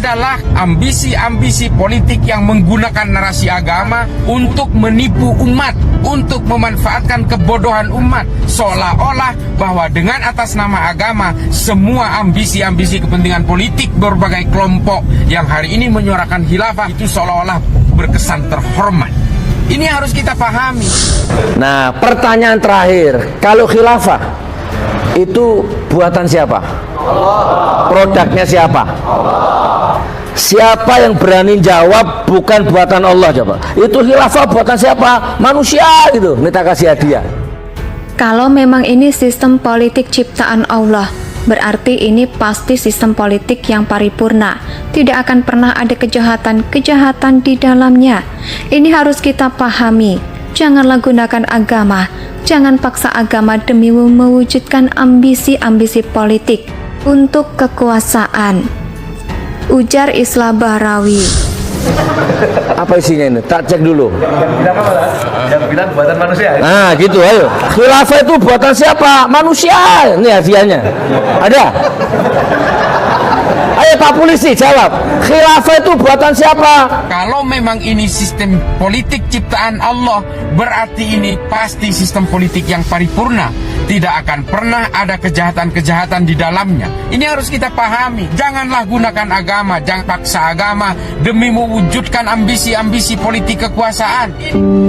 adalah ambisi-ambisi politik yang menggunakan narasi agama untuk menipu umat, untuk memanfaatkan kebodohan umat, seolah-olah bahwa dengan atas nama agama semua ambisi-ambisi kepentingan politik berbagai kelompok yang hari ini menyuarakan khilafah itu seolah-olah berkesan terhormat. Ini harus kita pahami. Nah, pertanyaan terakhir, kalau khilafah itu buatan siapa? Allah. Produknya siapa? Allah. Siapa yang berani jawab bukan buatan Allah, coba? Itu khilafah buatan siapa? Manusia gitu. Minta kasih hadiah. Kalau memang ini sistem politik ciptaan Allah, berarti ini pasti sistem politik yang paripurna. Tidak akan pernah ada kejahatan-kejahatan di dalamnya. Ini harus kita pahami. Janganlah gunakan agama, jangan paksa agama demi mewujudkan ambisi-ambisi politik untuk kekuasaan. Ujar Islah Bahrawi. Apa isinya ini? Tak cek dulu. Yang bilang buatan manusia. Nah, gitu, ayo. Khilafah itu buatan siapa? Manusia. Ini hadiahnya. Ada? Ayo Pak Polisi jawab. Khilafah itu buatan siapa? Kalau memang ini sistem politik ciptaan Allah, berarti ini pasti sistem politik yang paripurna. Tidak akan pernah ada kejahatan-kejahatan di dalamnya. Ini harus kita pahami. Janganlah gunakan agama, jangan paksa agama demi mewujudkan ambisi-ambisi politik kekuasaan.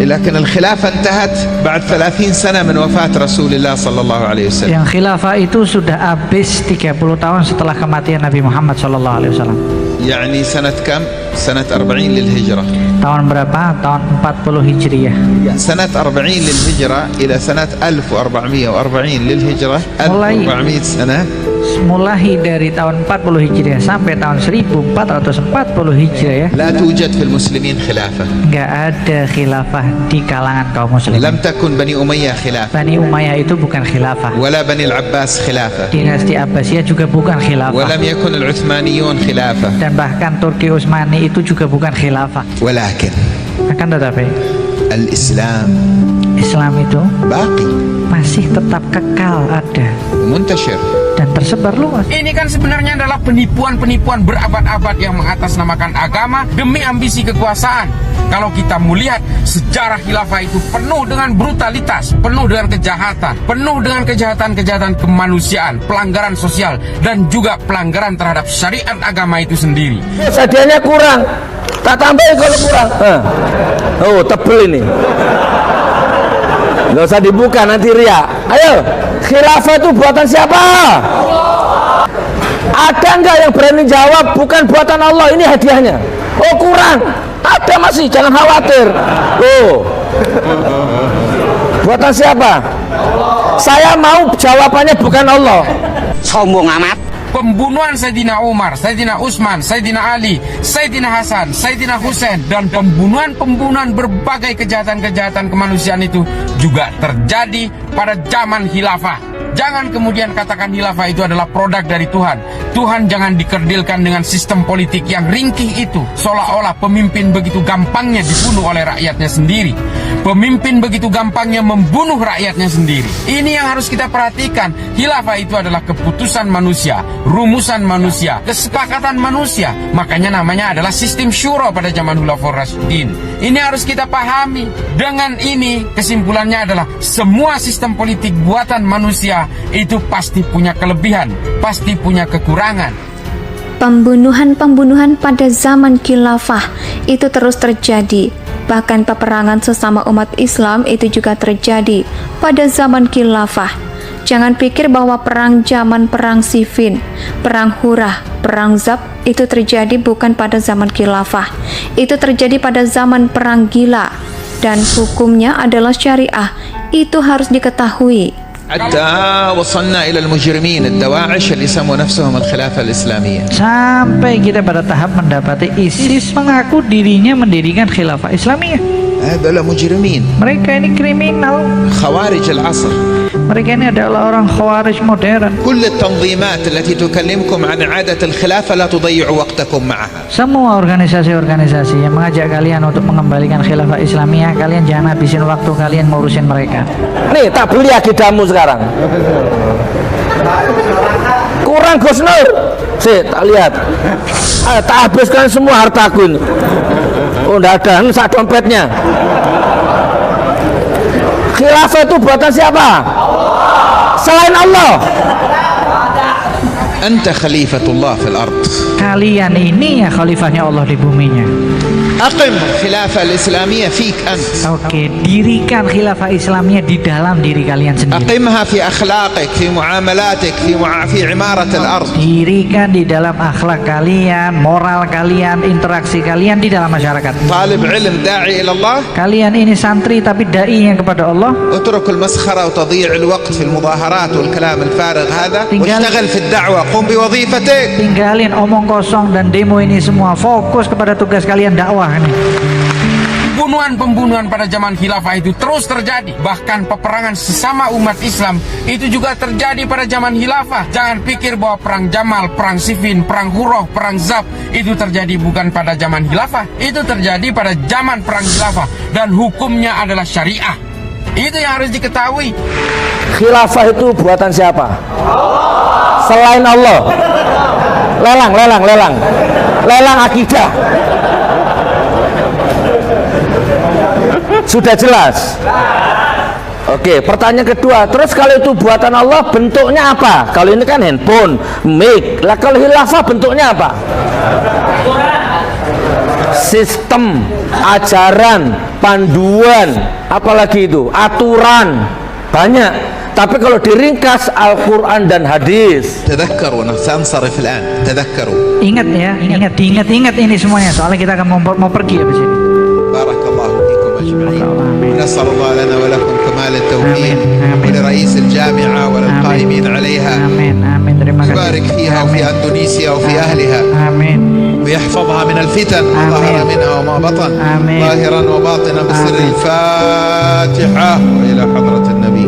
لكن الخلافة انتهت بعد 30 سنة من وفاة رسول الله صلى الله عليه وسلم. Yang khilafah itu sudah habis 30 tahun setelah kematian Nabi Muhammad sallallahu alaihi wasallam. يعني سنة كم؟ سنة 40 للهجرة. Tahun berapa? Tahun 40 Hijriyah. سنة 40 للهجرة إلى سنة 1440 للهجرة 1400 سنة. Mulai dari tahun 40 Hijriah sampai tahun 1440 Hijriah لا توجد في المسلمين خلافة. nggak ada khilafah di kalangan kaum muslimin. لم تكن بني أمية خلافة. Bani Umayyah itu bukan khilafah. ولا بني العباس خلافة. Dinasti Abbasiyah juga bukan khilafah. ولم يكن العثمانيون خلافة. Dan bahkan Turki Utsmani itu juga bukan khilafah. ولكن Akan tetapi الإسلام Islam itu باقي masih tetap kekal ada منتشر. dan tersebar luas. Ini kan sebenarnya adalah penipuan-penipuan berabad-abad yang mengatasnamakan agama demi ambisi kekuasaan. Kalau kita melihat sejarah khilafah itu penuh dengan brutalitas, penuh dengan kejahatan, penuh dengan kejahatan-kejahatan kemanusiaan, pelanggaran sosial, dan juga pelanggaran terhadap syariat agama itu sendiri. Hadiahnya kurang. Tak tambahin kalau kurang. Oh, tebel ini. Nggak usah dibuka nanti ria. Ayo, khilafah itu buatan siapa? Ada nggak yang berani jawab bukan buatan Allah? Ini hadiahnya. Oh, kurang. Ada masih, jangan khawatir. Oh, buatan siapa? Saya mau jawabannya bukan Allah. Sombong amat. Pembunuhan Sayyidina Umar, Sayyidina Utsman, Sayyidina Ali, Sayyidina Hasan, Sayyidina Husain, dan pembunuhan berbagai kejahatan-kejahatan kemanusiaan itu juga terjadi pada zaman khilafah. Jangan kemudian katakan khilafah itu adalah produk dari Tuhan. Tuhan jangan dikerdilkan dengan sistem politik yang ringkih itu, seolah-olah pemimpin begitu gampangnya dibunuh oleh rakyatnya sendiri. Pemimpin begitu gampangnya membunuh rakyatnya sendiri. Ini yang harus kita perhatikan. Khilafah itu adalah keputusan manusia, rumusan manusia, kesepakatan manusia. Makanya namanya adalah sistem syura pada zaman Khulafaur Rasyidin. Ini harus kita pahami. Dengan ini kesimpulannya adalah semua sistem politik buatan manusia itu pasti punya kelebihan, pasti punya kekurangan. Pembunuhan-pembunuhan pada zaman khilafah itu terus terjadi. Bahkan peperangan sesama umat Islam itu juga terjadi pada zaman khilafah. Jangan pikir bahwa perang zaman perang Siffin, perang Hurah, perang Zab itu terjadi bukan pada zaman khilafah. Itu terjadi pada zaman perang Gila dan hukumnya adalah syariah. Itu harus diketahui. حتى وصلنا إلى المجرمين الدواعش اللي يسموا نفسهم الخلافة الإسلامية. Sampai kita pada tahap mendapati ISIS mengaku dirinya mendirikan khilafah Islamiyah. هذول مجرمين. Mereka ini kriminal. خوارج العصر. Mereka ini adalah orang khawarij modern. كل التنظيمات التي تكلمكم عن إعادة الخلافة لا تضيعوا وقتكم معها. Semua organisasi-organisasi yang mengajak kalian untuk mengembalikan khilafah Islamiyah, kalian jangan habisin waktu kalian ngurusin mereka. Nih, tak beli akidamu sekarang. Kurang Gus Nur. Tak lihat. Tak habiskan semua hartaku ini. Oh, enggak ada. Ini sak dompetnya. Khilafah itu buatan siapa? Selain Allah. أنت خليفة الله في الأرض. Kalian ini ya khalifahnya Allah di buminya. أقم الخلافة الإسلامية فيك أنت. Oke, dirikan khilafah Islamiyah di dalam diri kalian sendiri. أقمها في أخلاقك في معاملاتك في عمارة الأرض. Dirikan di dalam akhlak kalian, moral kalian, interaksi kalian di dalam masyarakat. طالب علم داعي إلى الله. Kalian ini santri tapi dai yang kepada Allah. اترك المسخرة وتضييع الوقت في المظاهرات والكلام الفارغ هذا واشتغل في الدعوة قم بوظيفتك. Tinggalin omong kosong dan demo ini semua, fokus kepada tugas kalian dakwah ini. Pembunuhan pada zaman khilafah itu terus terjadi. Bahkan peperangan sesama umat Islam itu juga terjadi pada zaman khilafah. Jangan pikir bahwa perang Jamal, perang Siffin, perang Hurrah, perang Zab itu terjadi bukan pada zaman khilafah. Itu terjadi pada zaman perang khilafah dan hukumnya adalah syariah. Itu yang harus diketahui. Khilafah itu buatan siapa? Selain Allah. Lelang akidah. Sudah jelas. Oke, pertanyaan kedua. Terus kalau itu buatan Allah, bentuknya apa? Kalau ini kan handphone, mic. Lah kalau khilafah bentuknya apa? Sistem, ajaran, panduan, apalagi itu, aturan. Banyak. Tapi kalau diringkas Al-Quran dan hadis. تذكروا سأنصرف الآن تذكروا. Ingat ya, diingat ini semuanya. Soalnya kita akan mau pergi habis ini. بارك الله فيكم أجمعين. ونسأل الله لنا ولكم كمال التوفيق ولرئيس الجامعة وللقائمين عليها. Amin. Terima kasih. يبارك فيها وفي أندونيسيا وفي أهلها. Amin. ويحفظها من الفتن ما ظهر منها وما بطن ظاهرا وباطنا بسر الفاتحة وإلى حضرة النبي.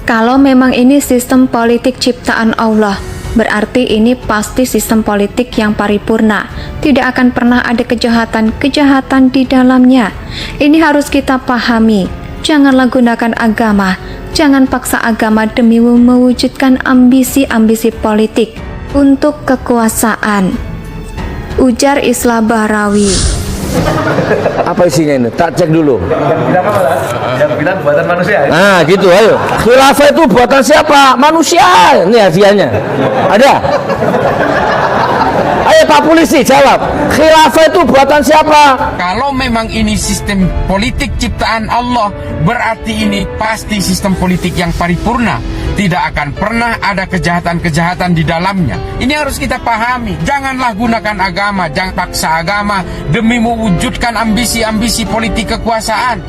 Kalau memang ini sistem politik ciptaan Allah, berarti ini pasti sistem politik yang paripurna. Tidak akan pernah ada kejahatan-kejahatan di dalamnya. Ini harus kita pahami. Janganlah gunakan agama. Jangan paksa agama demi mewujudkan ambisi-ambisi politik untuk kekuasaan. Ujar Islah Bahrawi. Apa isinya ini? Tak cek dulu. Yang bilang buatan manusia. Nah gitu, ayo. Khilafah itu buatan siapa? Manusia. Ini hadiahnya. Ada? Ayo Pak Polisi jawab. Khilafah itu buatan siapa? Kalau memang ini sistem politik ciptaan Allah, berarti ini pasti sistem politik yang paripurna. Tidak akan pernah ada kejahatan-kejahatan di dalamnya. Ini harus kita pahami. Janganlah gunakan agama, jangan paksa agama demi mewujudkan ambisi-ambisi politik kekuasaan.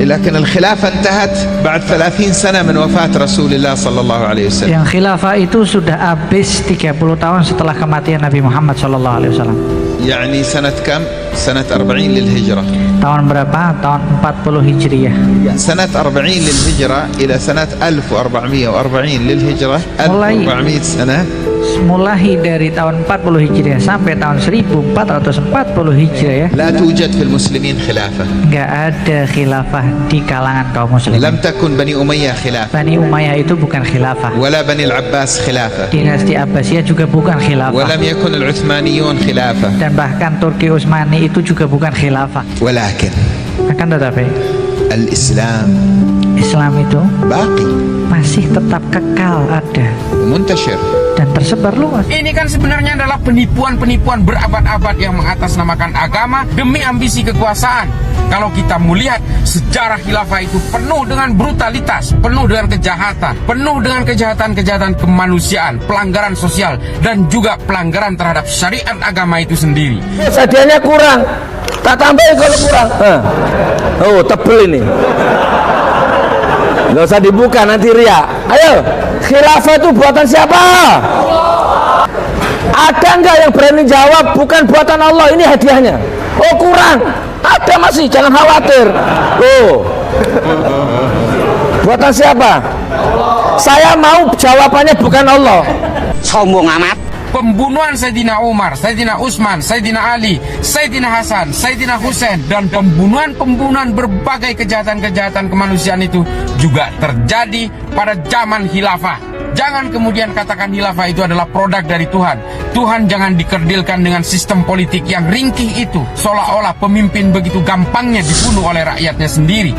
لكن الخلافة انتهت بعد 30 سنة من وفاة رسول الله صلى الله عليه وسلم. Yang khilafah itu sudah habis 30 tahun setelah kematian Nabi Muhammad sallallahu alaihi wasallam. يعني سنة كم؟ سنة 40 للهجرة. Tahun berapa? Tahun 40 Hijriyah. سنة 40 للهجرة إلى سنة 1440 للهجرة 1400 سنة. Mulai dari tahun 40 Hijriah sampai tahun 1440 Hijriah, لا توجد في المسلمين خلافة. nggak ada khilafah di kalangan kaum muslimin. لم تكن بني أمية خلافة. Bani Umayyah itu bukan khilafah. ولا بني العباس خلافة. Dinasti Abbasiyah juga bukan khilafah. ولم يكن العثمانيون خلافة. Dan bahkan Turki Utsmani itu juga bukan khilafah. ولكن Akan tetapi الإسلام Islam itu باقي masih tetap kekal ada ومنتشر. dan tersebar luas. Ini kan sebenarnya adalah penipuan-penipuan berabad-abad yang mengatasnamakan agama demi ambisi kekuasaan. Kalau kita melihat sejarah khilafah itu penuh dengan brutalitas, penuh dengan kejahatan, penuh dengan kejahatan-kejahatan kemanusiaan, pelanggaran sosial, dan juga pelanggaran terhadap syariat agama itu sendiri. Hadiahnya kurang. Tak tambahin kalau kurang. Oh, tebel ini. Nggak usah dibuka nanti ria. Ayo, khilafah itu buatan siapa? Ada nggak yang berani jawab bukan buatan Allah? Ini hadiahnya. Oh kurang. Ada masih, jangan khawatir. Oh, buatan siapa? Saya mau jawabannya bukan Allah. Sombong amat. Pembunuhan Sayyidina Umar, Sayyidina Utsman, Sayyidina Ali, Sayyidina Hasan, Sayyidina Husain, dan pembunuhan berbagai kejahatan-kejahatan kemanusiaan itu juga terjadi pada zaman khilafah. Jangan kemudian katakan khilafah itu adalah produk dari Tuhan. Tuhan jangan dikerdilkan dengan sistem politik yang ringkih itu, seolah-olah pemimpin begitu gampangnya dibunuh oleh rakyatnya sendiri.